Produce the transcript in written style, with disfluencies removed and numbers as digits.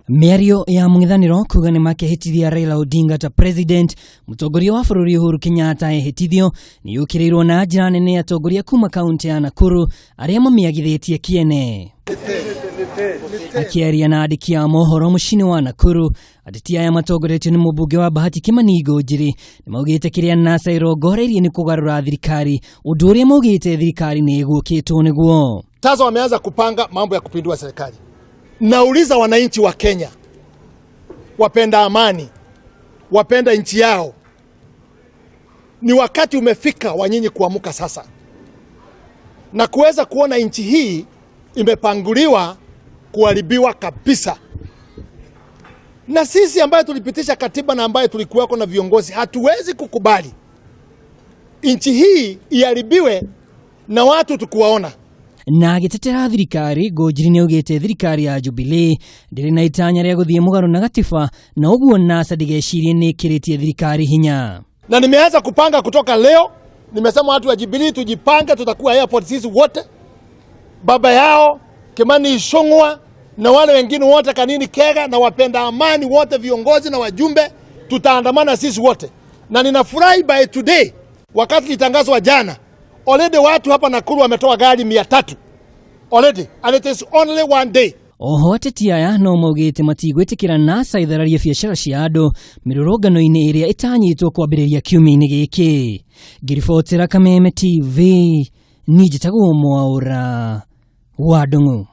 Miario ya mung'ethaniro kuuga nimakehitithia Raila Odinga ta president, mutongoria wa bururi Uhuru Kenyatta ehitithio ni yukirirwo na njira nene atongoria kuuma kaunti ya Nakuru aria mamiagithitie kiene. Akiaria na andiki a mohoro mucini wa Nakuru, Ateti ya Matongoretio ni mumbunge wa Bahati Kimani Ngunjiri nimaugite kiria nasa irongoreirie ni kugarura thirikari, undu uria maugite thirikari ni igukitwo niguo. Sasa wameanza kupanga mambo ya kupindua serikali. Nauliza wananchi wa Kenya, wapenda amani, wapenda nchi yao, ni wakati umefika wa nyinyi kuamuka sasa na kuweza kuona nchi hii imepanguliwa kuharibiwa kabisa. Na sisi ambaye tulipitisha katiba na ambaye tulikuwako na viongozi, hatuwezi kukubali nchi hii iharibiwe na watu tukuwaona. Na agĩtetera thirikari, Ngunjiri nĩaugĩte thirikari ya Jubilee ndĩrĩ na itanya rĩa gũthiĩ mugaru na gatiba, na ũguo nasa ndigecirie nĩkĩrĩtie thirikari hinya. Na nimeanza kupanga kutoka leo, nimesema watu wa Jubilee tujipange, tutakuwa airport sisi wote, baba yao Kimani Ichung'wa na wale wengine wote, Kanini Kega na wapenda amani wote, viongozi na wajumbe, tutaandamana sisi wote. Na ninafurahi by today, wakati litangazwa jana, already watu hapa Nakuru wametoa gari 300 already, and it is only one day. Oho Ateti aya no maugite matigwitikira nasa ithararia biacara cia andu mirurungano-ini iria itanyitwo kwambiriria kiumia-ini giki. Ngiribotera Kameme TV, ni njitagwo Mwaura wa Ndung'u.